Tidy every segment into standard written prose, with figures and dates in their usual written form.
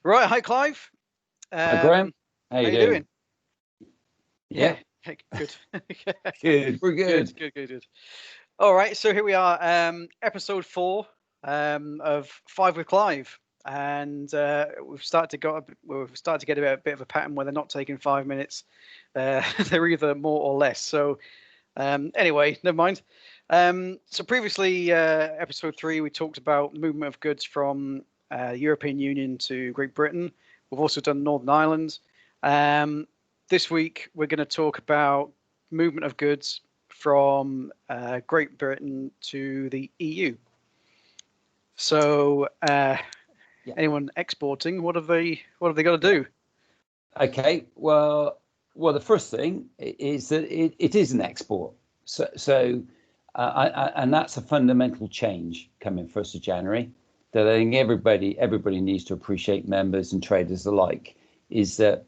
Right, hi Clive. Hi, Graham. How How you you doing? doing? Yeah, Yeah, good. good. We're Good, good. good, good, good. All right, so here we are, episode 4 of Five with Clive, and we've started to get a bit of a pattern where they're not taking 5 minutes. They're either more or less. So anyway, never mind. So previously, episode 3, we talked about movement of goods from European Union to Great Britain. We've also done Northern Ireland. This week, we're going to talk about movement of goods from Great Britain to the EU. So, Yeah. anyone exporting, what have they got to do? Okay. Well, the first thing is that it is an export. And that's a fundamental change coming 1st of January. That I think everybody needs to appreciate, members and traders alike. Is that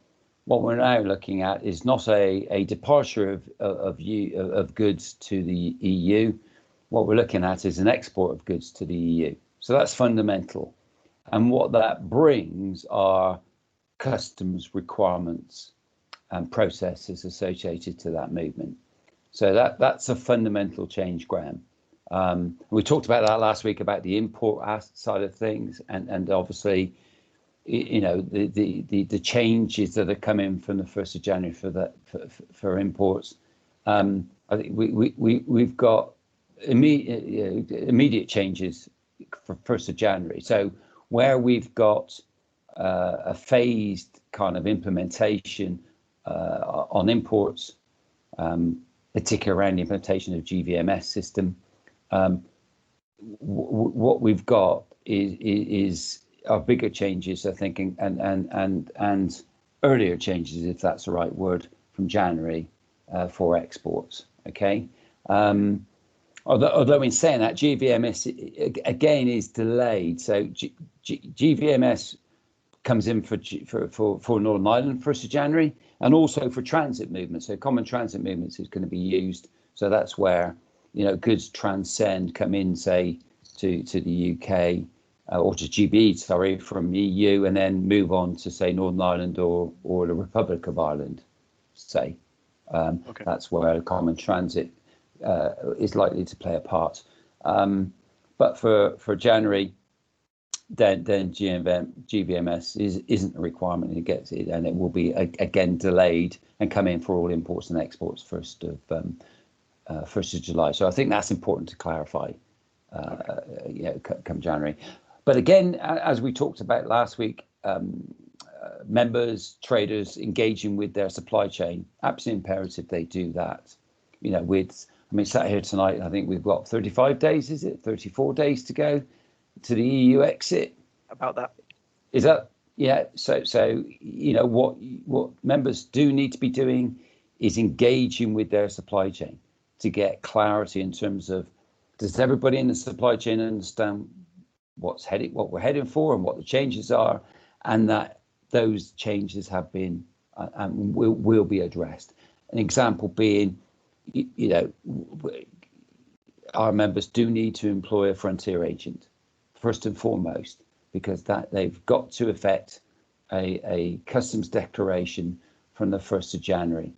what we're now looking at is not a departure of goods to the EU. What we're looking at is an export of goods to the EU. So that's fundamental. And what that brings are customs requirements and processes associated to that movement. So that's a fundamental change, Graham. We talked about that last week about the import side of things, and obviously, you know, the changes that are coming from the 1st of January for imports. I think we've got immediate changes for 1st of January. So where we've got a phased kind of implementation on imports, particularly around the implementation of GVMS system, what we've got is our bigger changes, I think, and earlier changes, if that's the right word, from January for exports. Okay. Although in saying that, GVMS again is delayed. So GVMS comes in for Northern Ireland 1st of January, and also for transit movements. So common transit movements is going to be used. So that's where, you know, goods come in, say, to the UK or to GB, sorry, from EU, and then move on to, say, Northern Ireland or the Republic of Ireland, say. Okay. That's where common transit is likely to play a part. But for January, then GVMS isn't a requirement. It gets it, and it will be again delayed and come in for all imports and exports 1st of July. So I think that's important to clarify. Come January. But again, as we talked about last week, members, traders engaging with their supply chain, absolutely imperative they do that. You know, sat here tonight, I think we've got 35 days, is it? 34 days to go to the EU exit. About that. Is that, yeah? So you know, what members do need to be doing is engaging with their supply chain to get clarity in terms of, does everybody in the supply chain understand what we're heading for and what the changes are, and that those changes have been and will be addressed. An example being, you know, our members do need to employ a frontier agent first and foremost, because that they've got to effect a customs declaration from the 1st of January.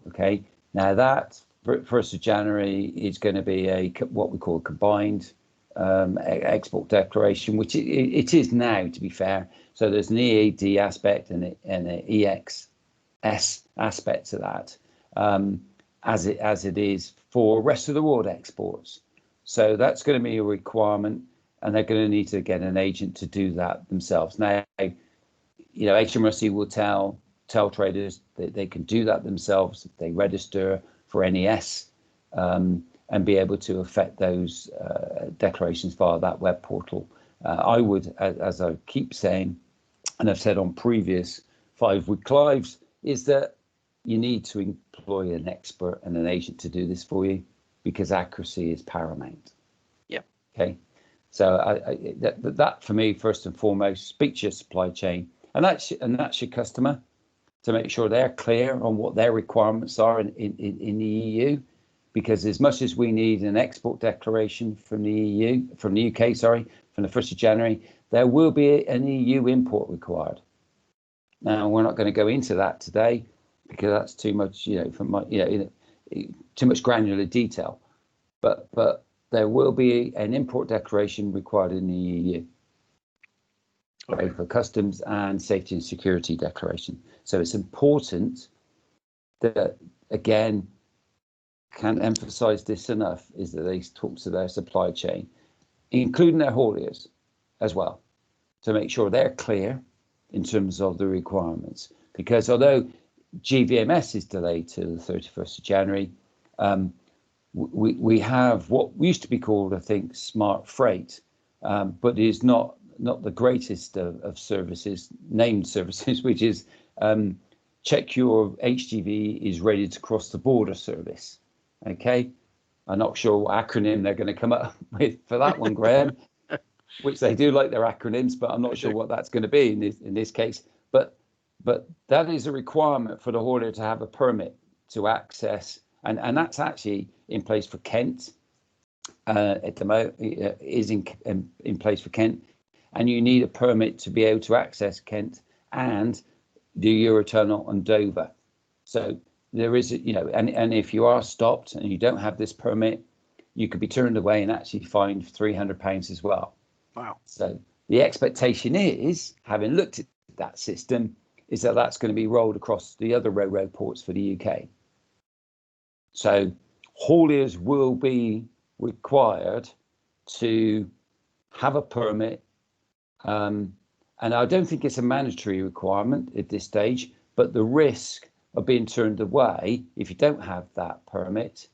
Okay, now that 1st of January is going to be what we call a combined export declaration, which it is now, to be fair. So there's an EAD aspect and an EXS aspect to that, as it is for rest of the world exports. So that's going to be a requirement, and they're going to need to get an agent to do that themselves. Now, you know, HMRC will tell traders that they can do that themselves if they register for NES, and be able to effect those declarations via that web portal. I would, as I keep saying, and I've said on previous 5 with Clives, is that you need to employ an expert and an agent to do this for you, because accuracy is paramount. Yeah. Okay. So that for me, first and foremost, speak to your supply chain, and that's your customer, to make sure they're clear on what their requirements are in the EU. Because as much as we need an export declaration from the UK, from the 1st of January, there will be an EU import required. Now, we're not going to go into that today because that's too much, too much granular detail. But there will be an import declaration required in the EU, both for customs and safety and security declaration. So it's important that, again, can't emphasize this enough, is that they talk to their supply chain, including their hauliers as well, to make sure they're clear in terms of the requirements. Because although GVMS is delayed to the 31st of January, we have what used to be called, I think, smart freight, but is not the greatest of services, named services, which is check your HGV is ready to cross the border service. Okay, I'm not sure what acronym they're going to come up with for that one, Graham, which they do like their acronyms, but I'm not sure what that's going to be in this case. But that is a requirement for the haulier to have a permit to access, and that's actually in place for Kent. At the moment, is in place for Kent, and you need a permit to be able to access Kent and the Eurotunnel and Dover. So there is, and if you are stopped and you don't have this permit, you could be turned away and actually fined £300 as well. Wow. So the expectation is, having looked at that system, is that that's going to be rolled across the other ro-ro ports for the UK. So hauliers will be required to have a permit, and I don't think it's a mandatory requirement at this stage, but the risk of being turned away if you don't have that permit,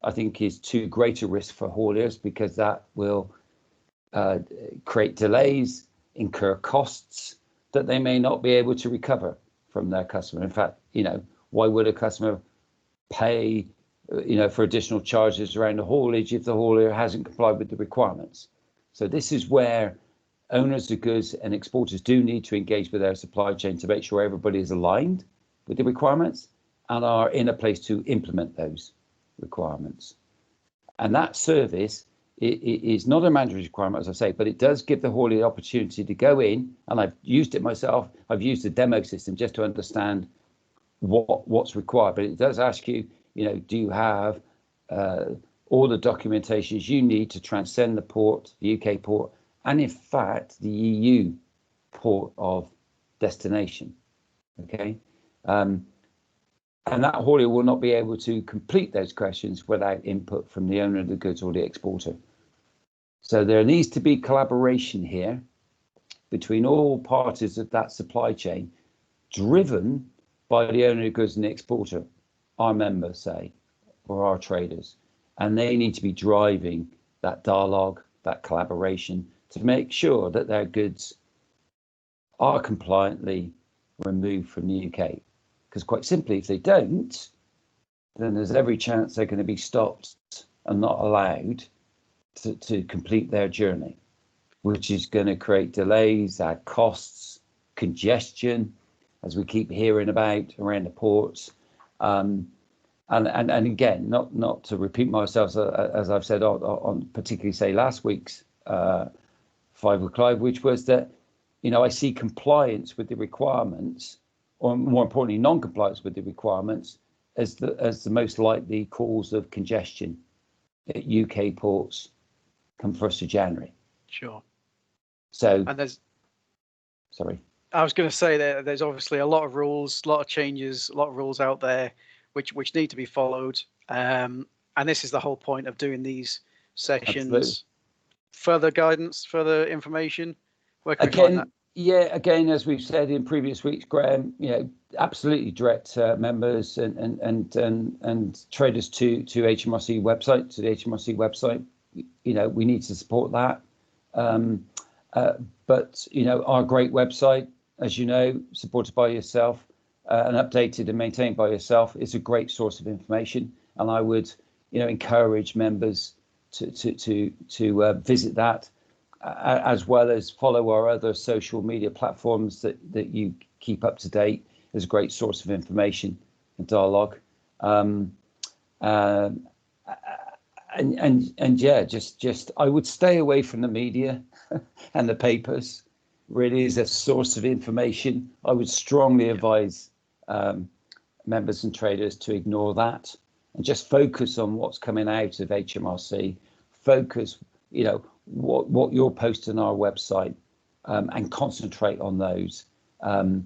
I think, is too great a risk for hauliers, because that will create delays, incur costs that they may not be able to recover from their customer. In fact, why would a customer pay for additional charges around the haulage if the haulier hasn't complied with the requirements? So this is where owners of goods and exporters do need to engage with their supply chain to make sure everybody is aligned with the requirements and are in a place to implement those requirements. And that service is not a mandatory requirement, as I say, but it does give the haulier the opportunity to go in, and I've used it myself. I've used the demo system just to understand what's required, but it does ask you, do you have all the documentations you need to transcend the port, the UK port, and in fact the EU port of destination. Okay, and that haulier will not be able to complete those questions without input from the owner of the goods or the exporter. So there needs to be collaboration here between all parties of that supply chain, driven by the owner of goods and the exporter, our members, say, or our traders. And they need to be driving that dialogue, that collaboration, to make sure that their goods are compliantly removed from the UK. Because quite simply, if they don't, then there's every chance they're going to be stopped and not allowed to complete their journey, which is going to create delays, add costs, congestion, as we keep hearing about around the ports. And again, not to repeat myself, as I've said on particularly, say, last week's 5 with Clive, which was that, I see compliance with the requirements, or more importantly, non-compliance with the requirements, as the most likely cause of congestion at UK ports come 1st of January. Sure. So, and sorry. I was going to say that there's obviously a lot of rules, a lot of changes, a lot of rules out there which need to be followed. And this is the whole point of doing these sessions. Absolutely. Further guidance, further information, where can we find that? Yeah, again, as we've said in previous weeks, Graham, absolutely direct members and traders to HMRC website, to the HMRC website. We need to support that. But our great website, as you know, supported by yourself and updated and maintained by yourself, is a great source of information. And I would, encourage members to visit that, as well as follow our other social media platforms that you keep up to date. Is a great source of information and dialogue. and yeah, just I would stay away from the media and the papers. Really, is a source of information. I would strongly advise members and traders to ignore that and just focus on what's coming out of HMRC. Focus, what you're posting on our website, and concentrate on those. And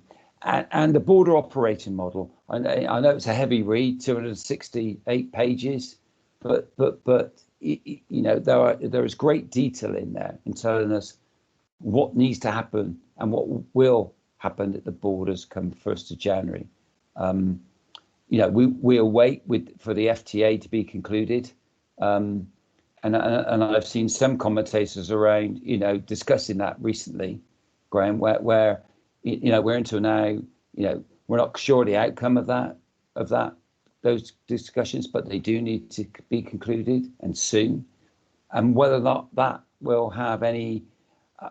the border operating model. I know it's a heavy read, 268 pages, but there is great detail in there in telling us what needs to happen and what will happen at the borders come 1st of January. We await for the FTA to be concluded. And I've seen some commentators around, discussing that recently, Graham, where we're into now, we're not sure the outcome of those discussions, but they do need to be concluded and soon. And whether or not that will have any,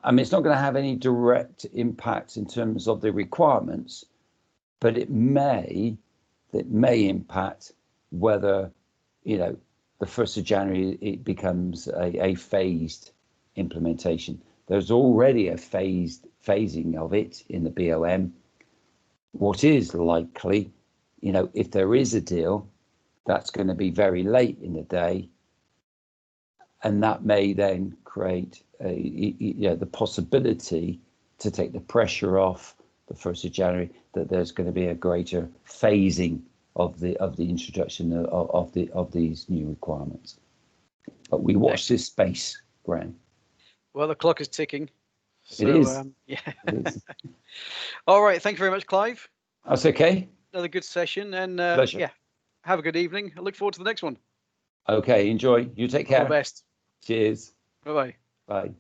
it's not going to have any direct impact in terms of the requirements, but it may impact whether, the 1st of January it becomes a phased implementation. There's already a phasing of it in the BOM. What is likely, if there is a deal, that's going to be very late in the day, and that may then create the possibility to take the pressure off the 1st of January, that there's going to be a greater phasing of the introduction of these new requirements. But we watch this space, Graham. Well, the clock is ticking. So, it is. Yeah. It is. All right. Thank you very much, Clive. That's okay. Another good session, and Pleasure. yeah, have a good evening. I look forward to the next one. Okay. Enjoy. You take care. All the best. Cheers. Bye-bye. Bye.